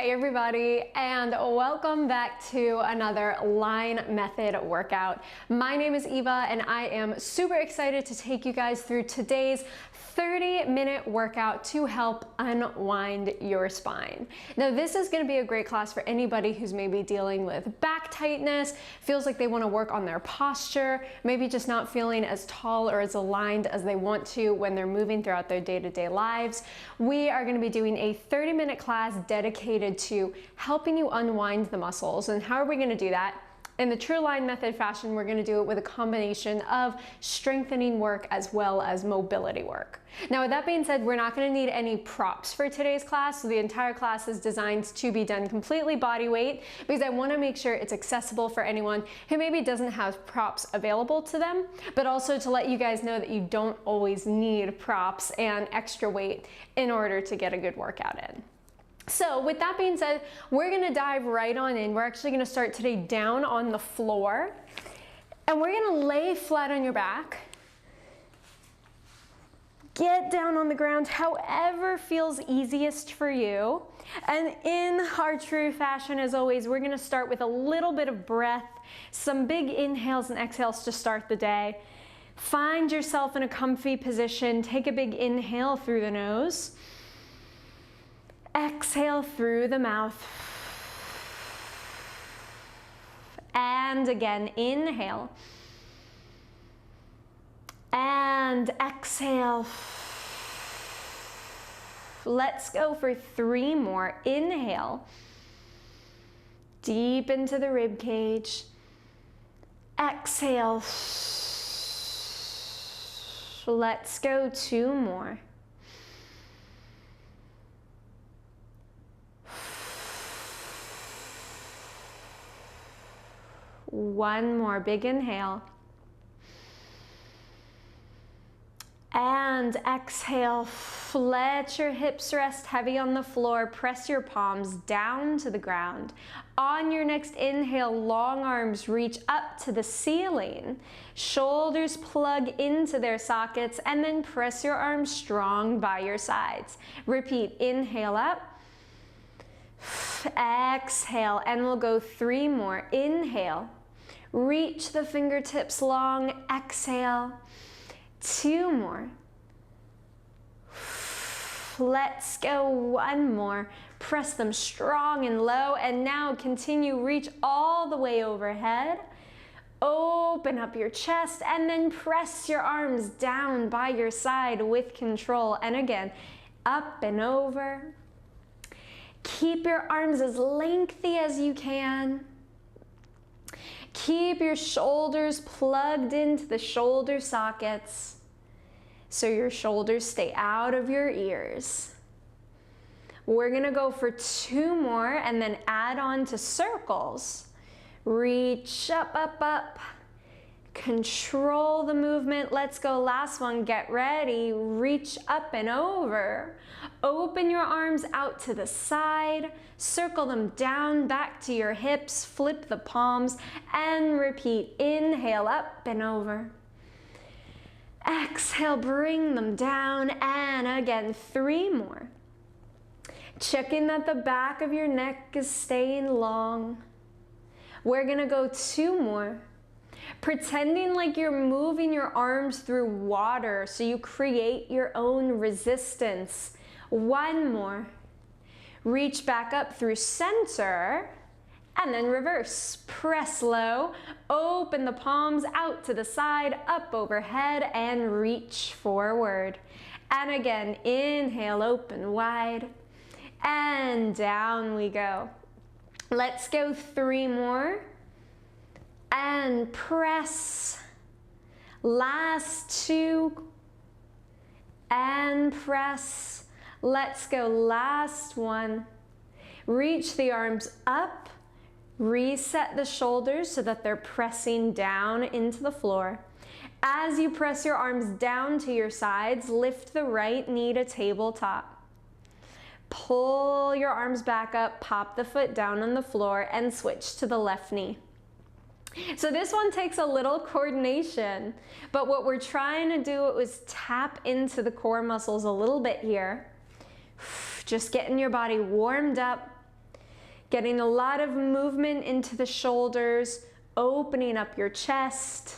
Hey everybody, and welcome back to another line method workout. My name is Eva and I am super excited to take you guys through today's 30-minute workout to help unwind your spine. Now this is going to be a great class for anybody who's maybe dealing with back tightness, feels like they want to work on their posture, maybe just not feeling as tall or as aligned as they want to when they're moving throughout their day-to-day lives. We are going to be doing a 30-minute class dedicated to helping you unwind the muscles. And how are we going to do that? In the true line method fashion, we're going to do it with a combination of strengthening work as well as mobility work. Now with that being said, we're not going to need any props for today's class, so the entire class is designed to be done completely body weight because I want to make sure it's accessible for anyone who maybe doesn't have props available to them, but also to let you guys know that you don't always need props and extra weight in order to get a good workout in. So with that being said, we're going to dive right on in. We're actually going to start today down on the floor, and we're going to lay flat on your back. Get down on the ground however feels easiest for you. And in our true fashion, as always, we're going to start with a little bit of breath, some big inhales and exhales to start the day. Find yourself in a comfy position. Take a big inhale through the nose. Exhale through the mouth. And again, inhale. And exhale. Let's go for 3 more. Inhale. Deep into the rib cage. Exhale. Let's go 2 more. One more big inhale. And exhale. Let your hips rest heavy on the floor. Press your palms down to the ground. On your next inhale, long arms reach up to the ceiling. Shoulders plug into their sockets, and then press your arms strong by your sides. Repeat, inhale up. Exhale, and we'll go 3 more. Inhale. Reach the fingertips long. Exhale. 2 more. Let's go 1 more. Press them strong and low, and now continue. Reach all the way overhead. Open up your chest, and then press your arms down by your side with control. And again, up and over. Keep your arms as lengthy as you can. Keep your shoulders plugged into the shoulder sockets so your shoulders stay out of your ears. We're going to go for 2 more and then add on to circles. Reach up, up, up. Control the movement. Let's go. Last one. Get ready. Reach up and over. Open your arms out to the side. Circle them down back to your hips. Flip the palms and repeat. Inhale up and over. Exhale, bring them down, and again 3 more. Checking that the back of your neck is staying long. We're gonna go 2 more. Pretending like you're moving your arms through water so you create your own resistance. 1 more. Reach back up through center and then reverse. Press low, open the palms out to the side, up overhead, and reach forward. And again, inhale, open wide, and down we go. Let's go 3 more. And press. Last 2. And press. Let's go. Last 1. Reach the arms up. Reset the shoulders so that they're pressing down into the floor. As you press your arms down to your sides, lift the right knee to tabletop. Pull your arms back up, pop the foot down on the floor, and switch to the left knee. So this one takes a little coordination, but what we're trying to do is tap into the core muscles a little bit here. Just getting your body warmed up, Getting a lot of movement into the shoulders, opening up your chest.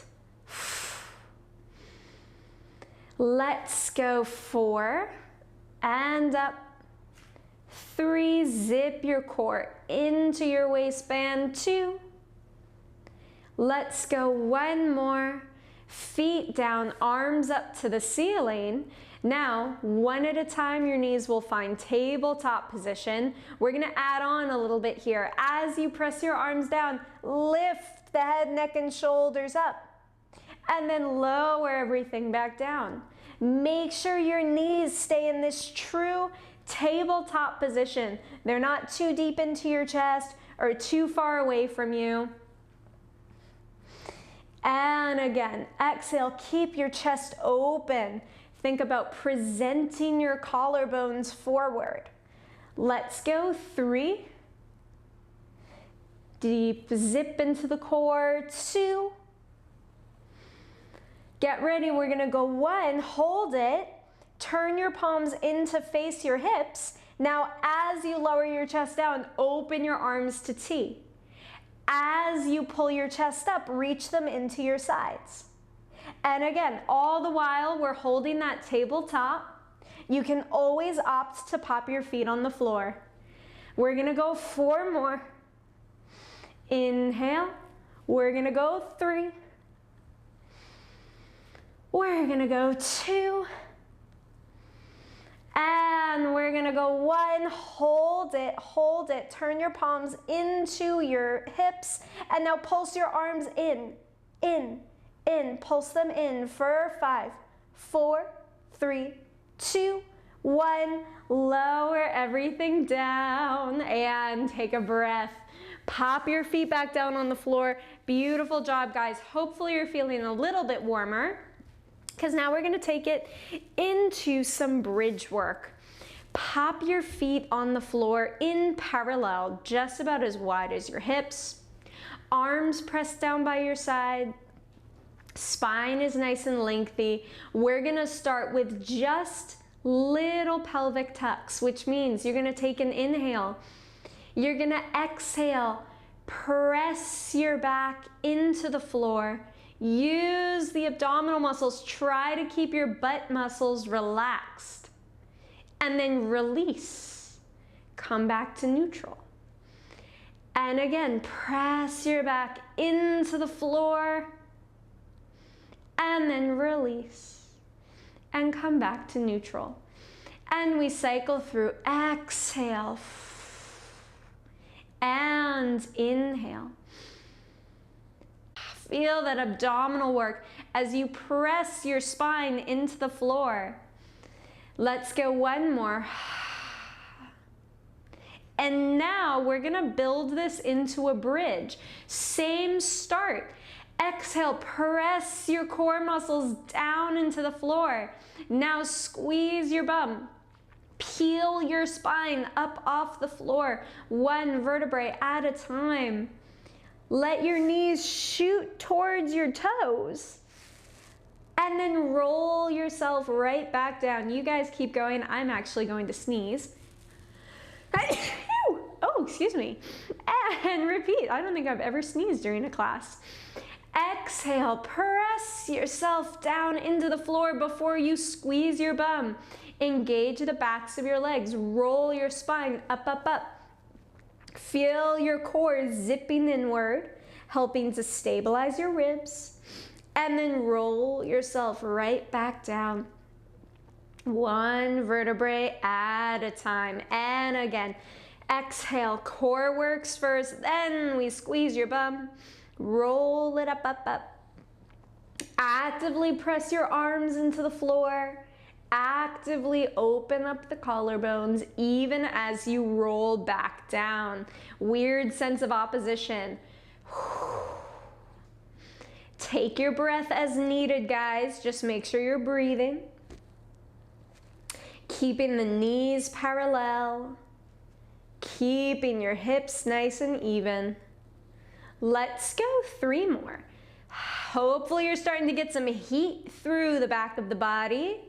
Let's go 4, and up. 3, zip your core into your waistband. 2. Let's go 1 more. Feet down, arms up to the ceiling. Now, 1 at a time, your knees will find tabletop position. We're gonna add on a little bit here. As you press your arms down, lift the head, neck, and shoulders up. And then lower everything back down. Make sure your knees stay in this true tabletop position. They're not too deep into your chest or too far away from you. And again, exhale, keep your chest open. Think about presenting your collarbones forward. Let's go 3. Deep zip into the core. 2. Get ready, we're gonna go 1, hold it. Turn your palms in to face your hips. Now, as you lower your chest down, open your arms to T. As you pull your chest up, reach them into your sides. And again, all the while we're holding that tabletop. You can always opt to pop your feet on the floor. We're gonna go 4 more. Inhale. We're gonna go 3. We're gonna go 2. And we're gonna go 1, hold it, turn your palms into your hips, and now pulse your arms in, pulse them in for 5, 4, 3, 2, 1, lower everything down, and take a breath. Pop your feet back down on the floor. Beautiful job, guys. Hopefully you're feeling a little bit warmer, because now we're gonna take it into some bridge work. Pop your feet on the floor in parallel, just about as wide as your hips. Arms pressed down by your side. Spine is nice and lengthy. We're gonna start with just little pelvic tucks, which means you're gonna take an inhale. You're gonna exhale, press your back into the floor. Use the abdominal muscles. Try to keep your butt muscles relaxed. And then release. Come back to neutral. And again, press your back into the floor. And then release. And come back to neutral. And we cycle through. Exhale. And inhale. Feel that abdominal work as you press your spine into the floor. Let's go 1 more. And now we're gonna build this into a bridge. Same start. Exhale, press your core muscles down into the floor. Now squeeze your bum. Peel your spine up off the floor, 1 vertebrae at a time. Let your knees shoot towards your toes. And then roll yourself right back down. You guys keep going. I'm actually going to sneeze. Oh, excuse me. And repeat. I don't think I've ever sneezed during a class. Exhale, press yourself down into the floor before you squeeze your bum. Engage the backs of your legs. Roll your spine up, up, up. Feel your core zipping inward, helping to stabilize your ribs, and then roll yourself right back down. 1 vertebrae at a time. And again, exhale, core works first, then we squeeze your bum, roll it up, up, up. Actively press your arms into the floor. Actively open up the collarbones even as you roll back down. Weird sense of opposition. Take your breath as needed, guys. Just make sure you're breathing. Keeping the knees parallel. Keeping your hips nice and even. Let's go 3 more. Hopefully you're starting to get some heat through the back of the body.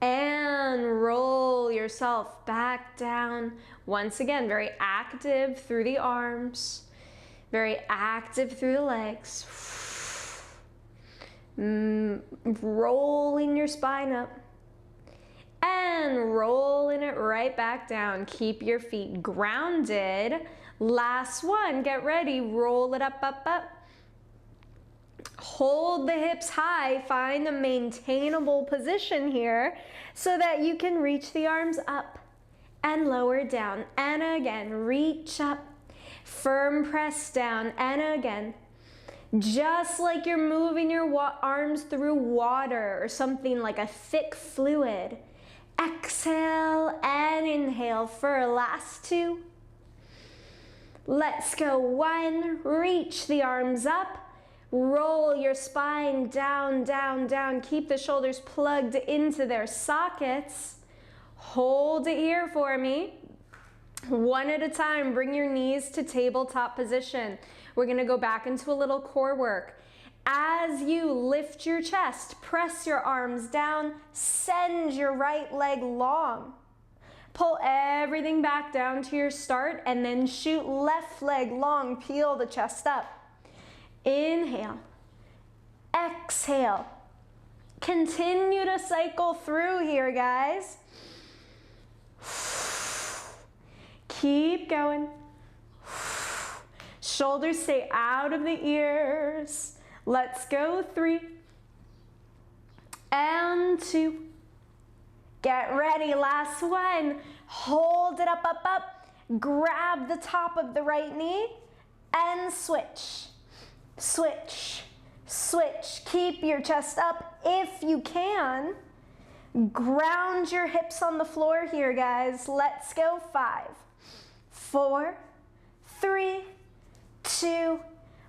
And roll yourself back down. Once again, very active through the arms, very active through the legs. Rolling your spine up and rolling it right back down. Keep your feet grounded. Last one, get ready, roll it up, up, up. Hold the hips high, find a maintainable position here so that you can reach the arms up and lower down. And again, reach up, firm press down, and again. Just like you're moving your arms through water or something like a thick fluid. Exhale and inhale for last two. Let's go. One, reach the arms up. Roll your spine down, down, down. Keep the shoulders plugged into their sockets. Hold it here for me. One at a time, bring your knees to tabletop position. We're gonna go back into a little core work. As you lift your chest, press your arms down, send your right leg long. Pull everything back down to your start and then shoot left leg long, peel the chest up. Inhale, exhale. Continue to cycle through here, guys. Keep going. Shoulders stay out of the ears. Let's go. 3 and 2. Get ready, last one. Hold it up, up, up. Grab the top of the right knee and switch. Switch, switch. Keep your chest up if you can. Ground your hips on the floor here, guys. Let's go. 5, 4, 3, 2,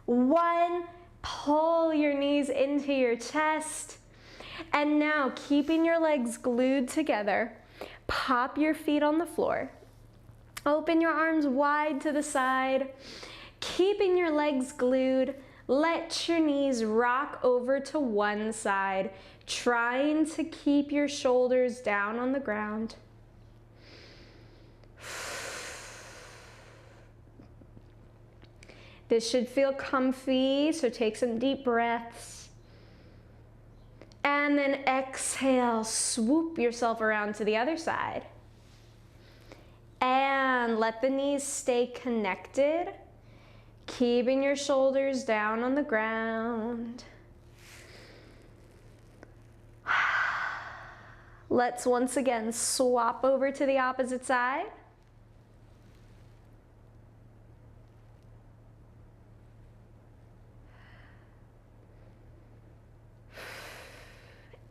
1. Pull your knees into your chest. And now, keeping your legs glued together, pop your feet on the floor. Open your arms wide to the side. Keeping your legs glued, let your knees rock over to one side, trying to keep your shoulders down on the ground. This should feel comfy, so take some deep breaths. And then exhale, swoop yourself around to the other side. And let the knees stay connected, keeping your shoulders down on the ground. Let's once again swap over to the opposite side.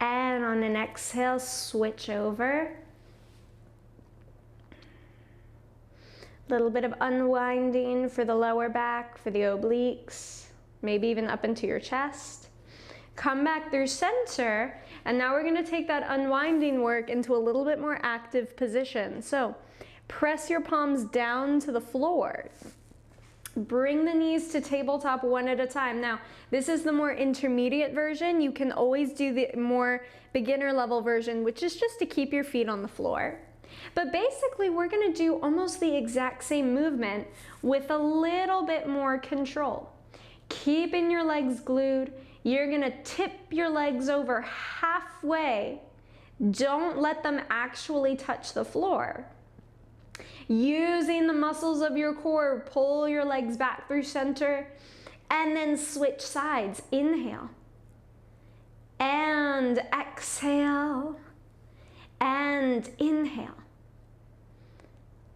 And on an exhale, switch over. Little bit of unwinding for the lower back, for the obliques, maybe even up into your chest. Come back through center, and now we're gonna take that unwinding work into a little bit more active position. So press your palms down to the floor. Bring the knees to tabletop one at a time. Now, this is the more intermediate version. You can always do the more beginner level version, which is just to keep your feet on the floor. But basically, we're gonna do almost the exact same movement with a little bit more control. Keeping your legs glued, you're gonna tip your legs over halfway. Don't let them actually touch the floor. Using the muscles of your core, pull your legs back through center, and then switch sides. Inhale, and exhale, and inhale,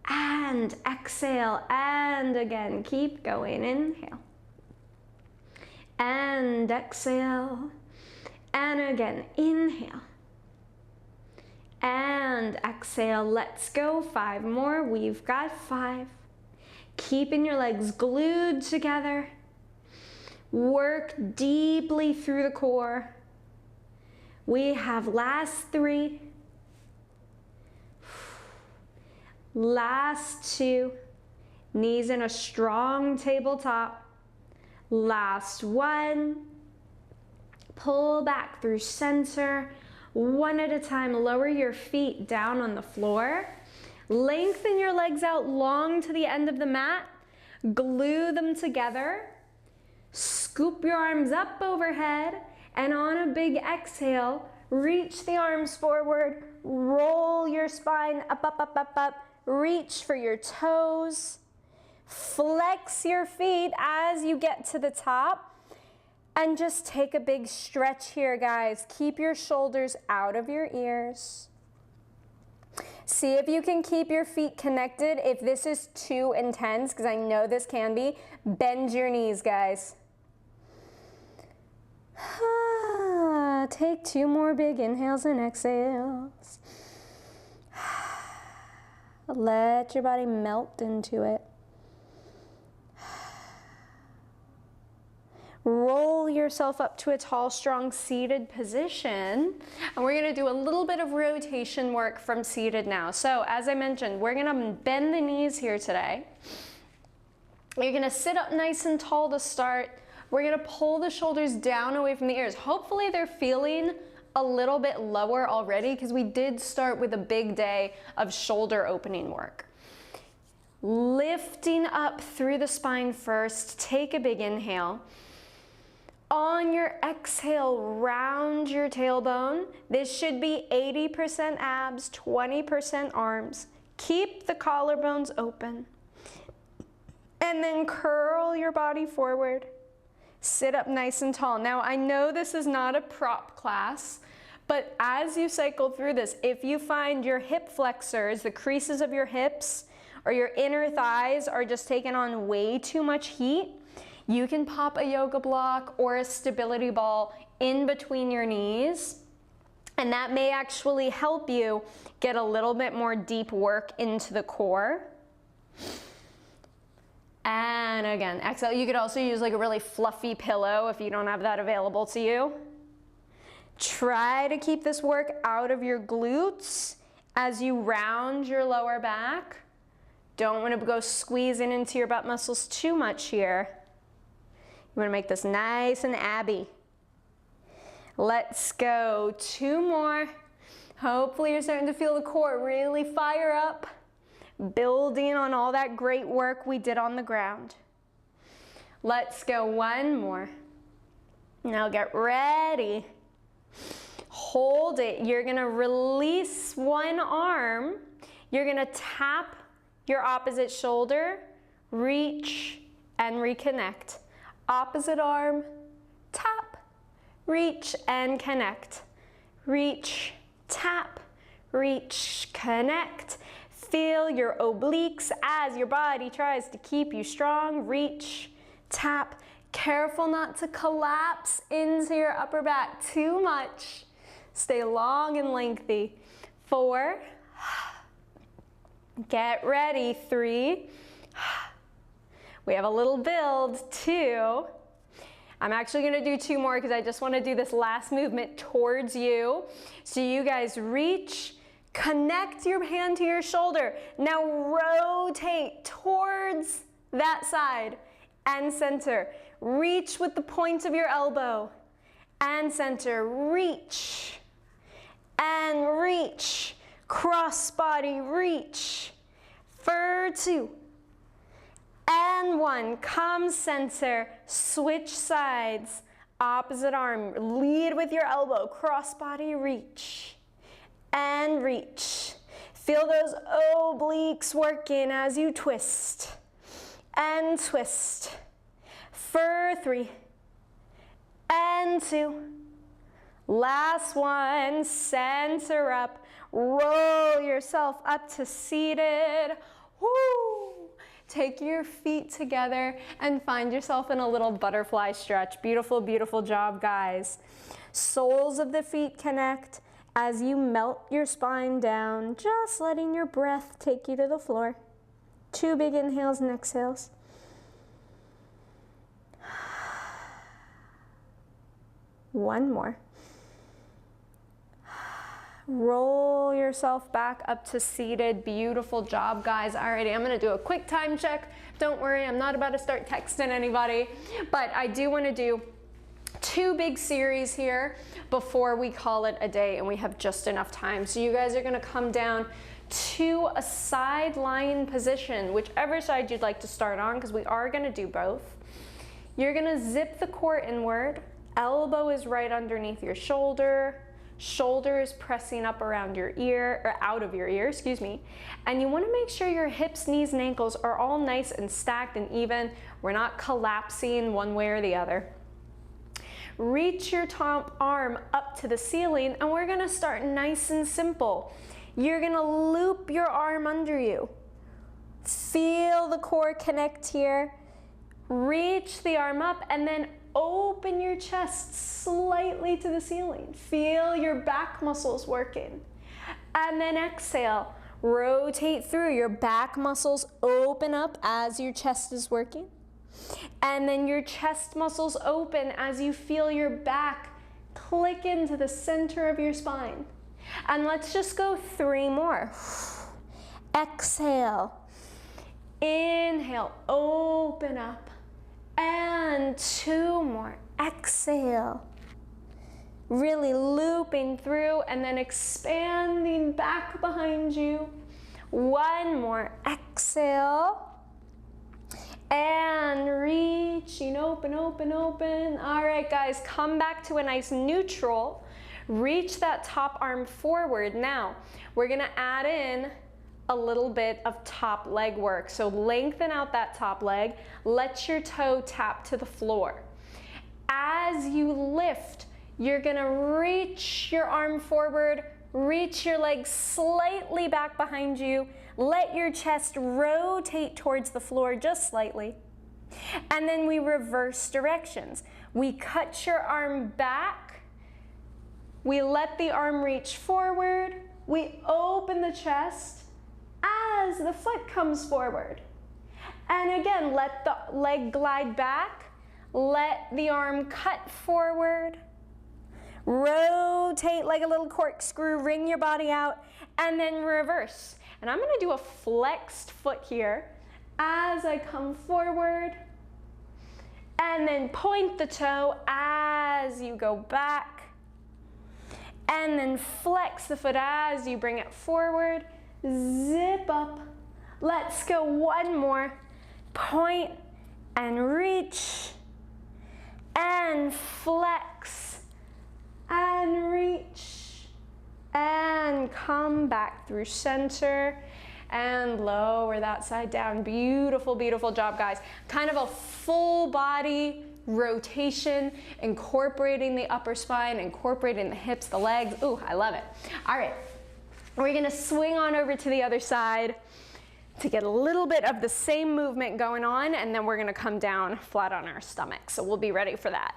and exhale, and again, keep going. Inhale, and exhale, and again, inhale, and exhale. Let's go. 5 more. We've got 5. Keeping your legs glued together. Work deeply through the core. We have last 3. Last 2. Knees in a strong tabletop. Last 1. Pull back through center. One at a time, lower your feet down on the floor. Lengthen your legs out long to the end of the mat. Glue them together. Scoop your arms up overhead, and on a big exhale, reach the arms forward. Roll your spine up, up, up, up, up. Reach for your toes. Flex your feet as you get to the top. And just take a big stretch here, guys. Keep your shoulders out of your ears. See if you can keep your feet connected. If this is too intense, because I know this can be, bend your knees, guys. Take 2 more big inhales and exhales. Let your body melt into it. Roll yourself up to a tall, strong seated position. And we're gonna do a little bit of rotation work from seated now. So as I mentioned, we're gonna bend the knees here today. You're gonna sit up nice and tall to start. We're gonna pull the shoulders down away from the ears. Hopefully they're feeling a little bit lower already because we did start with a big day of shoulder opening work. Lifting up through the spine first, take a big inhale. On your exhale, round your tailbone. This should be 80% abs, 20% arms. Keep the collarbones open. And then curl your body forward. Sit up nice and tall. Now, I know this is not a prop class, but as you cycle through this, if you find your hip flexors, the creases of your hips, or your inner thighs are just taking on way too much heat, you can pop a yoga block or a stability ball in between your knees, and that may actually help you get a little bit more deep work into the core. And again, exhale. You could also use like a really fluffy pillow if you don't have that available to you. Try to keep this work out of your glutes as you round your lower back. Don't want to go squeezing into your butt muscles too much here. You want to make this nice and abby. Let's go. 2 more. Hopefully you're starting to feel the core really fire up, building on all that great work we did on the ground. Let's go 1 more. Now get ready. Hold it. You're going to release one arm. You're going to tap your opposite shoulder, reach, and reconnect. Opposite arm, tap, reach, and connect. Reach, tap, reach, connect. Feel your obliques as your body tries to keep you strong. Reach, tap. Careful not to collapse into your upper back too much. Stay long and lengthy. 4. Get ready. 3. We have a little build. 2. I'm actually going to do 2 more because I just want to do this last movement towards you. So you guys reach, connect your hand to your shoulder. Now rotate towards that side and center. Reach with the point of your elbow and center. Reach and reach. Cross body reach. For 2 and 1. Come center. Switch sides. Opposite arm. Lead with your elbow. Cross body reach and reach. Feel those obliques working as you twist and twist. For 3 and 2. Last one. Center up. Roll yourself up to seated. Woo! Take your feet together and find yourself in a little butterfly stretch. Beautiful, beautiful job, guys. Soles of the feet connect as you melt your spine down, just letting your breath take you to the floor. 2 big inhales and exhales. One more. Roll yourself back up to seated. Beautiful job, guys. Alrighty, I'm gonna do a quick time check. Don't worry, I'm not about to start texting anybody, but I do want to do 2 big series here before we call it a day and we have just enough time. So you guys are gonna come down to a side lying position, whichever side you'd like to start on, because we are gonna do both. You're gonna zip the core inward, elbow is right underneath your shoulder, shoulder is pressing up around your ear, or out of your ear, excuse me. And you wanna make sure your hips, knees, and ankles are all nice and stacked and even. We're not collapsing one way or the other. Reach your top arm up to the ceiling, and we're gonna start nice and simple. You're gonna loop your arm under you. Feel the core connect here. Reach the arm up and then open your chest slightly to the ceiling. Feel your back muscles working. And then exhale, rotate through. Your back muscles open up as your chest is working. And then your chest muscles open as you feel your back click into the center of your spine. And let's just go 3 more. Exhale. Inhale, open up. And 2 more. Exhale. Really looping through and then expanding back behind you. 1 more. Exhale. And reaching, open, open, open. All right, guys, come back to a nice neutral. Reach that top arm forward. Now, we're gonna add in a little bit of top leg work. So lengthen out that top leg. Let your toe tap to the floor. As you lift, you're gonna reach your arm forward, reach your leg slightly back behind you. Let your chest rotate towards the floor just slightly. And then we reverse directions. We cut your arm back. We let the arm reach forward. We open the chest as the foot comes forward. And again, let the leg glide back. Let the arm cut forward. Rotate like a little corkscrew, wring your body out, and then reverse. And I'm gonna do a flexed foot here as I come forward, and then point the toe as you go back, and then flex the foot as you bring it forward, zip up. Let's go 1 more. Point and reach, and flex, and reach. And come back through center and lower that side down. Beautiful, beautiful job, guys. Kind of a full body rotation, incorporating the upper spine, incorporating the hips, the legs. Ooh, I love it. All right, we're gonna swing on over to the other side to get a little bit of the same movement going on, and then we're gonna come down flat on our stomach. So we'll be ready for that.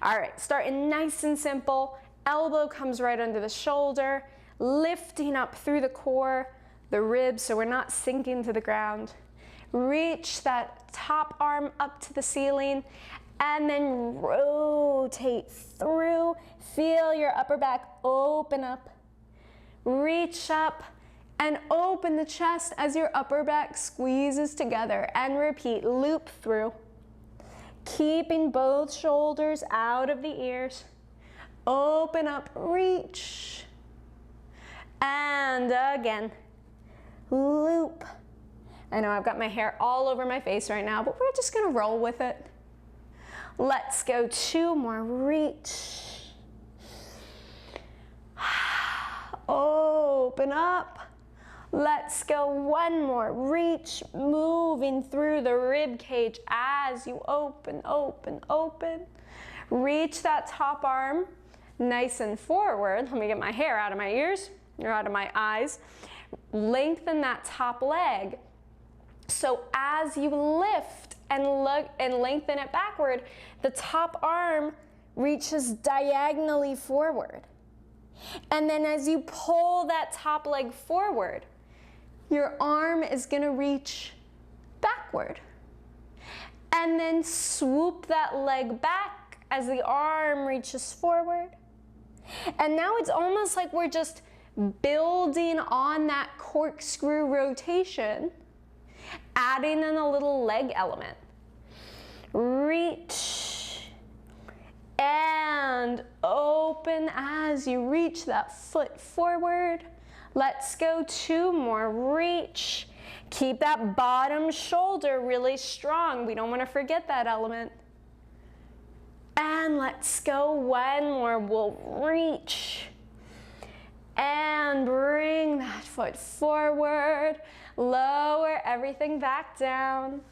All right, starting nice and simple. Elbow comes right under the shoulder, lifting up through the core, the ribs, so we're not sinking to the ground. Reach that top arm up to the ceiling, and then rotate through. Feel your upper back open up. Reach up and open the chest as your upper back squeezes together, and repeat, loop through. Keeping both shoulders out of the ears. Open up, reach, and again, loop. I know I've got my hair all over my face right now, but we're just gonna roll with it. Let's go 2 more, reach. Open up. Let's go 1 more, reach, moving through the rib cage as you open, open, open. Reach that top arm nice and forward. Let me get my hair out of my ears, or out of my eyes. Lengthen that top leg. So as you lift and look and lengthen it backward, the top arm reaches diagonally forward. And then as you pull that top leg forward, your arm is gonna reach backward. And then swoop that leg back as the arm reaches forward. And now it's almost like we're just building on that corkscrew rotation, adding in a little leg element. Reach, And open as you reach that foot forward. Let's go 2 more, reach. Keep that bottom shoulder really strong. We don't want to forget that element. And let's go 1 more, we'll reach. And bring that foot forward, lower everything back down.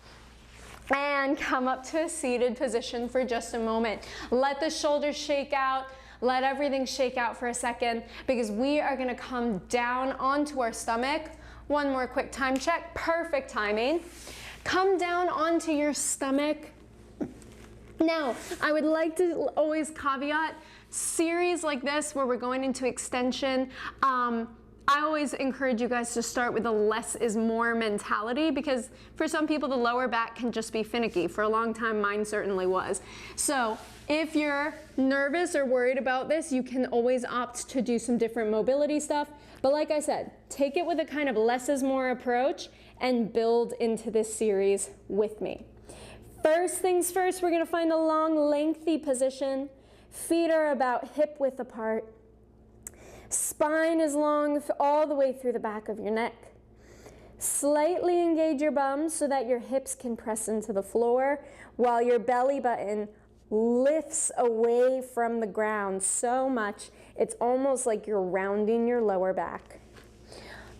And come up to a seated position for just a moment. Let the shoulders shake out. Let everything shake out for a second because we are gonna come down onto our stomach. 1 more quick time check, perfect timing. Come down onto your stomach. Now, I would like to always caveat series like this where we're going into extension. I always encourage you guys to start with a less is more mentality because for some people the lower back can just be finicky. For a long time mine certainly was. So if you're nervous or worried about this, you can always opt to do some different mobility stuff. But like I said, take it with a kind of less is more approach and build into this series with me. First things first, we're gonna find a long, lengthy position. Feet are about hip width apart. Spine is long all the way through the back of your neck. Slightly engage your bum so that your hips can press into the floor while your belly button lifts away from the ground so much it's almost like you're rounding your lower back.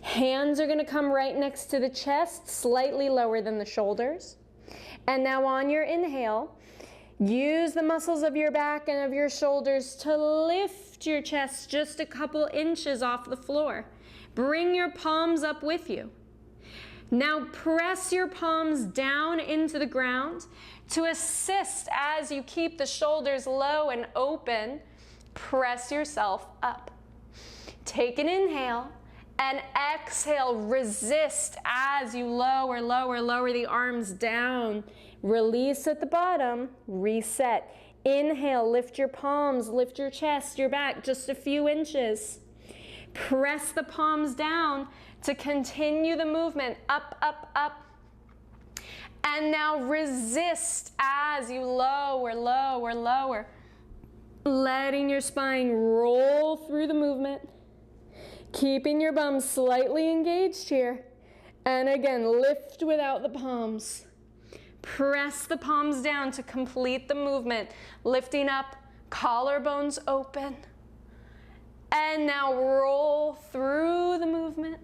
Hands are going to come right next to the chest, slightly lower than the shoulders. And now on your inhale, use the muscles of your back and of your shoulders to lift your chest just a couple inches off the floor. Bring your palms up with you. Now press your palms down into the ground to assist as you keep the shoulders low and open. Press yourself up. Take an inhale and exhale. Resist as you lower the arms down. Release at the bottom, reset. Inhale, lift your palms, lift your chest, your back just a few inches. Press the palms down to continue the movement, up, up, up. And now resist as you lower, letting your spine roll through the movement. Keeping your bum slightly engaged here. And again, lift without the palms. Press the palms down to complete the movement. Lifting up, collarbones open. And now roll through the movement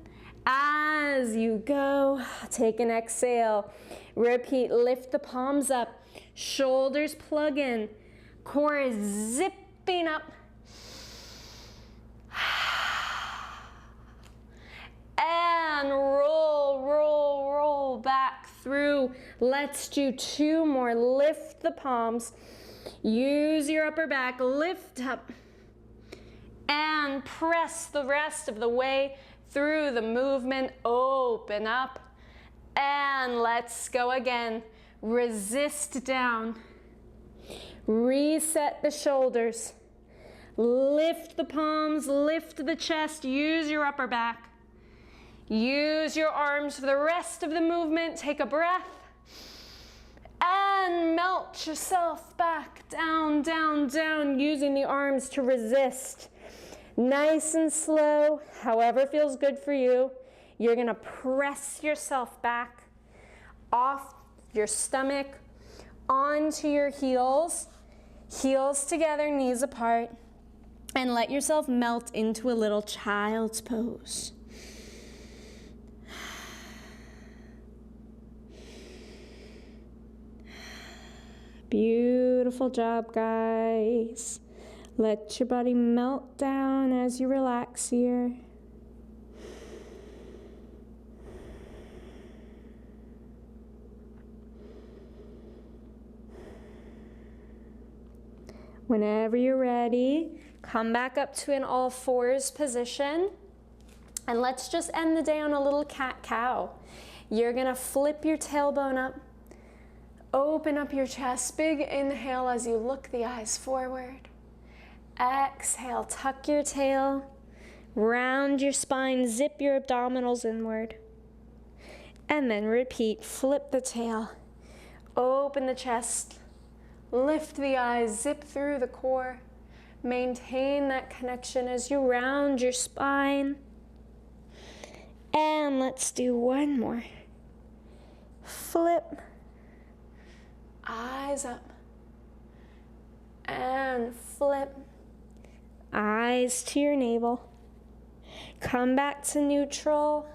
as you go. Take an exhale. Repeat, lift the palms up. Shoulders plug in. Core is zipping up. And roll back through. Let's do 2 more. Lift the palms. Use your upper back. Lift up. And press the rest of the way through the movement. Open up. And let's go again. Resist down. Reset the shoulders. Lift the palms. Lift the chest. Use your upper back. Use your arms for the rest of the movement. Take a breath. And melt yourself back down, down, down, using the arms to resist. Nice and slow, however feels good for you. You're gonna press yourself back off your stomach, onto your heels. Heels together, knees apart. And let yourself melt into a little child's pose. Beautiful job, guys. Let your body melt down as you relax here. Whenever you're ready, come back up to an all fours position. And let's just end the day on a little cat-cow. You're gonna flip your tailbone up. Open up your chest, big inhale as you look the eyes forward. Exhale, tuck your tail, round your spine, zip your abdominals inward. And then repeat, flip the tail, open the chest, Lift the eyes, zip through the core. Maintain that connection as you round your spine. And let's do one more. Flip. Eyes up. And flip. Eyes to your navel. Come back to neutral.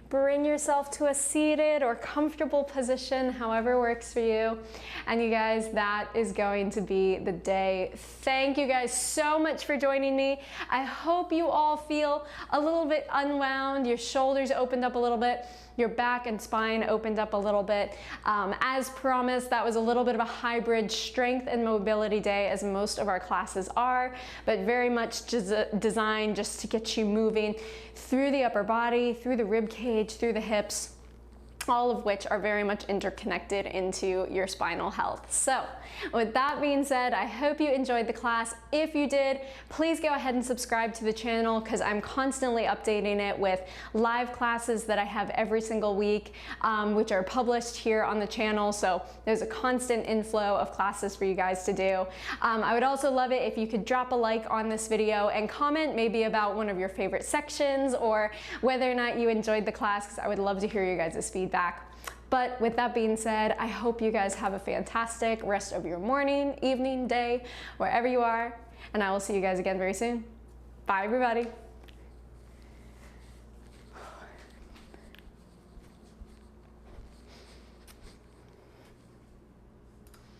Bring yourself to a seated or comfortable position, however works for you. And you guys, that is going to be the day. Thank you guys so much for joining me. I hope you all feel a little bit unwound, your shoulders opened up a little bit, your back and spine opened up a little bit. As promised, that was a little bit of a hybrid strength and mobility day, as most of our classes are, but very much designed just to get you moving through the upper body, through the rib cage, through the hips, all of which are very much interconnected into your spinal health. So with that being said, I hope you enjoyed the class. If you did, please go ahead and subscribe to the channel, because I'm constantly updating it with live classes that I have every single week, which are published here on the channel. So there's a constant inflow of classes for you guys to do. I would also love it if you could drop a like on this video and comment maybe about one of your favorite sections or whether or not you enjoyed the class, because I would love to hear your guys' feedback. But with that being said, I hope you guys have a fantastic rest of your morning, evening, day, wherever you are, and I will see you guys again very soon. Bye, everybody.